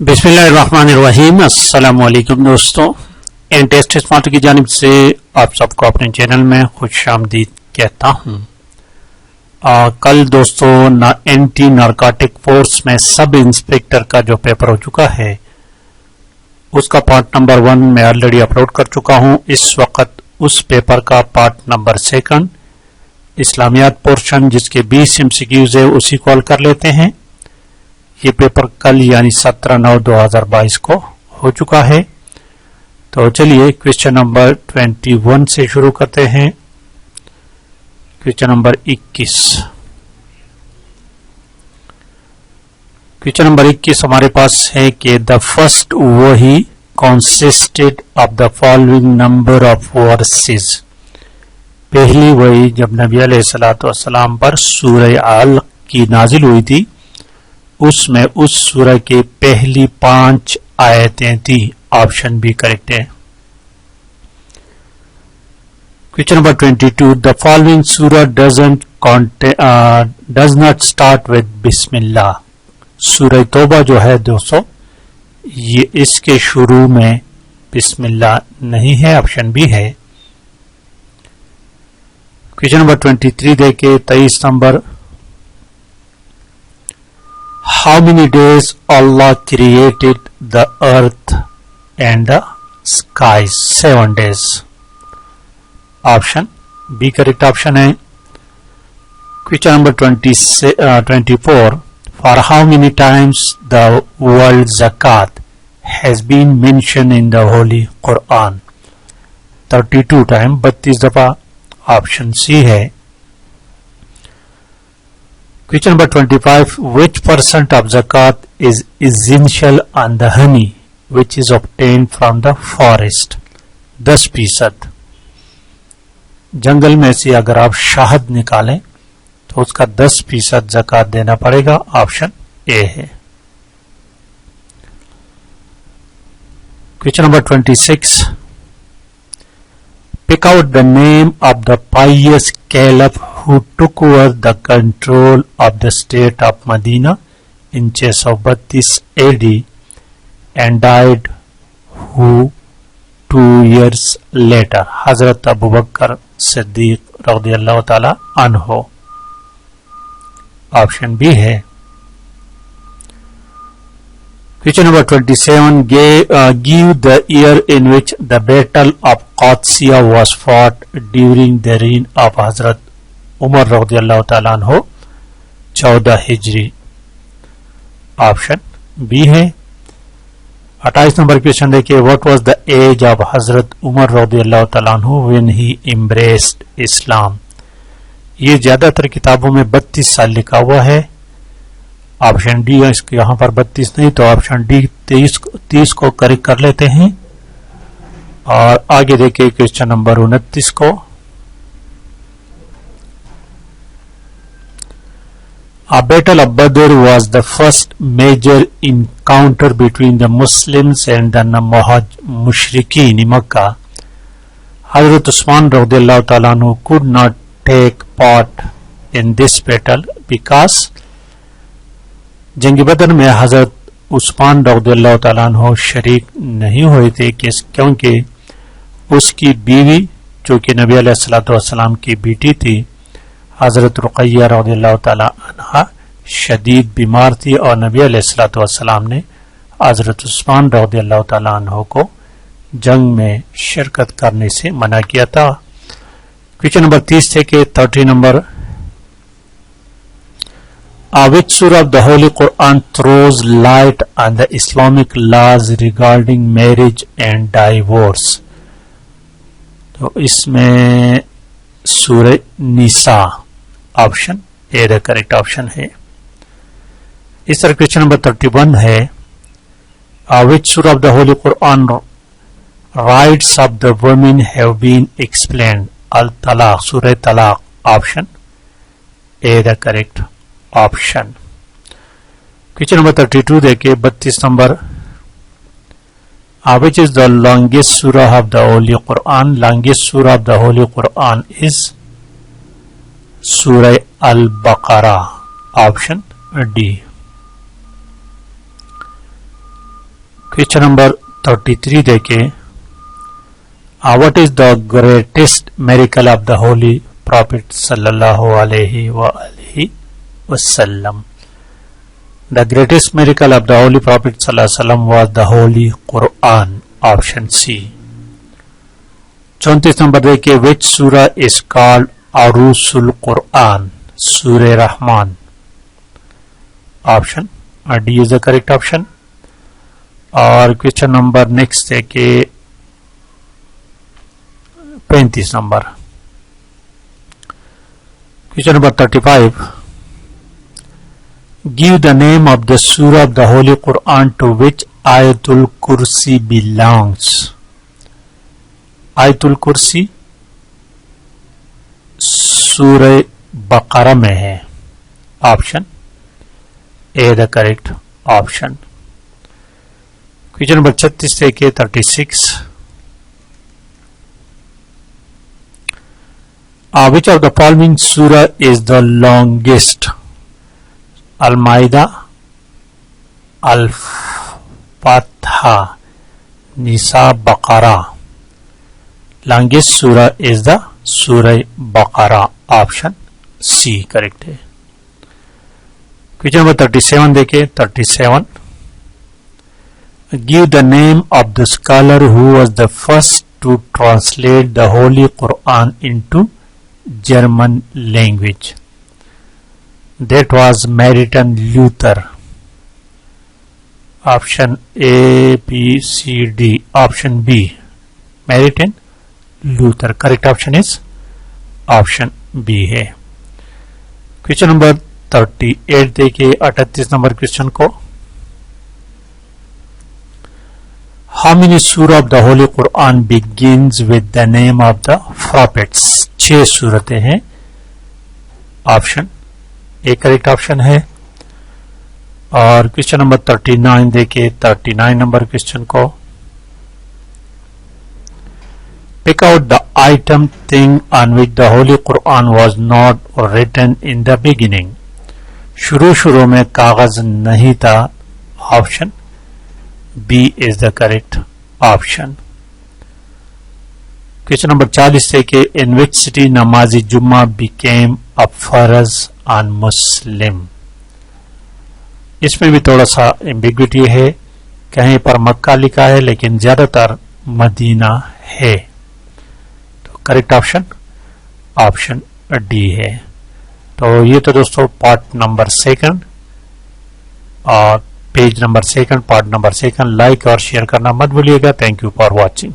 बिस्मिल्लाहिर्रहमानिर्रहीम। अस्सलाम वालेकुम दोस्तों, एन टेस्ट स्मार्ट की जानिब से आप सबको अपने चैनल में खुशामदीद कहता हूँ। कल दोस्तों एंटी नारकोटिक फोर्स में सब इंस्पेक्टर का जो पेपर हो चुका है उसका पार्ट नंबर 1 मैं ऑलरेडी अपलोड कर चुका हूँ। इस वक्त उस पेपर का पार्ट नंबर 2 इस्लामियात पोर्शन जिसके 20 MCQs है उसी कॉल कर लेते हैं। ये पेपर कल यानी 17/9/2022 को हो चुका है। तो चलिए क्वेश्चन नंबर 21 से शुरू करते हैं। क्वेश्चन नंबर 21 हमारे पास है कि द फर्स्ट वही consisted of the following number of versus. पहली वही जब नबी अलैहिस्सलाम पर सूरह अल की नाजिल हुई थी उसमें उस सूरह के पहली 5 आयतें थी। ऑप्शन बी करेक्ट है। क्वेश्चन नंबर 22 द फॉलोइंग सूरह डज नॉट स्टार्ट विद बिस्मिल्लाह। सूरह तौबा जो है दोस्तों ये इसके शुरू में बिस्मिल्लाह नहीं है। ऑप्शन बी है। क्वेश्चन नंबर 23 देखे 23 number How many days Allah created the earth and the skies? 7 days. Option B correct option है। Question number 24. For how many times the word zakat has been mentioned in the Holy Quran? 32 times, 32 दफा। Option C है। Question number 25. Which percent of zakat is essential on the honey which is obtained from the forest? 10%। जंगल में से अगर आप शहद निकालें तो उसका 10% zakat देना पड़ेगा। ऑप्शन ए है। Question number 26. Pick out the name of the pious caliph who took over the control of the state of Medina in 632 AD and died who 2 years later? Hazrat Abu Bakr Siddiq radiyallahu ta'ala anhu। Option B है। Question number 27. Give the year in which the battle of Qadsiya was fought during the reign of Hazrat Umar रज़ियल्लाहु ताला अन्हु 14 हिजरी। Option B है। 28 number question देखिए what was the age of Hazrat Umar रज़ियल्लाहु ताला अन्हु when he embraced इस्लाम। ये ज्यादातर किताबों में 32 साल लिखा हुआ है। ऑप्शन डी है। इसके यहाँ पर 32 नहीं तो ऑप्शन डी 30 को करेक्ट कर लेते हैं। और आगे देखिए क्वेश्चन नंबर 29 को। A battle of Badr was the first major encounter between the Muslims and the Mushrikeen in Makkah. Hazrat Usman radiyallahu ta'ala anhu could not take part in this battle because जंग बदर में हजरत उस्मान रज़ियल्लाहु ताला अन्हु शरीक नहीं हुए थे क्योंकि उसकी बीवी जो कि नबी अलैहिस्सलातु वस्सलाम की बेटी थी हजरत रुक़ैया रज़ियल्लाहु ताला अन्हा शदीद बीमार थी और नबी अलैहिस्सलातु वस्सलाम ने हजरत उस्मान रज़ियल्लाहु ताला अन्हु को जंग में शिरकत करने से मना किया था। क्वेश्चन नंबर 30 से के 30 number which surah of the Holy Quran throws light on the Islamic laws regarding marriage and divorce? तो इसमें सूरह निसा। Option A the correct option है। इस तरह क्वेश्चन नंबर 31 है which surah of the Holy Quran rights of the women have been explained? Al Talaq, सूरह तलाक। Option A the correct option. Question number 32 देखिए 32 number which is the longest surah of the Holy Quran? Longest surah of the Holy Quran is Surah Al-Baqarah. Option D. Question number 33 देखें, what is the greatest miracle of the holy prophet सल्लल्लाहु अलैहि वसल्लम? The greatest miracle of the holy prophet सल्लल्लाहु अलैहि वसल्लम was the holy Quran, option C. 34 number देखिए, which सूरा is called अरूसुल कुरान? सूरे रहमान, option D is the correct option. और क्वेश्चन नंबर नेक्स्ट देखिए 35 number, question number 35, give the name of the सूरा of the holy Quran to विच आयतुल कुर्सी बिलोंग्स? आयतुल कुर्सी सूरह बकरा में है, option A the correct option. Question number 36 देखिए 36, which of the following surah is the longest? Al-Maida, Al-Fatiha, Nisa, Baqara. Longest surah is the Surah Baqara, option C correct है। Question number 37 देखिए 37, give the name of the scholar who was the first to translate the Holy Quran into German language? That was Martin Luther, option A, B, C, D, option B, Martin Luther, correct option is option B है। Question number 38 देखिए 38 number question को, how many surah of the Holy Quran begins with the name of the prophets? 6 सूरतें हैं, option A correct option है। और question number 39 देखिए 39 number question को, pick out the item thing on which the Holy Quran was not written in the beginning. शुरू में कागज नहीं था, option B is the correct option. Question number 40 से कि इन विच सिटी नमाजी जुम्मा बिकेम अ फर्ज ऑन मुस्लिम? इसमें भी थोड़ा सा एम्बिग्विटी है, कहीं पर मक्का लिखा है लेकिन ज्यादातर मदीना है, तो करेक्ट ऑप्शन ऑप्शन डी है। तो ये तो दोस्तों पार्ट नंबर 2 और page number 2 part number 2 like और शेयर करना मत भूलिएगा। Thank you for watching.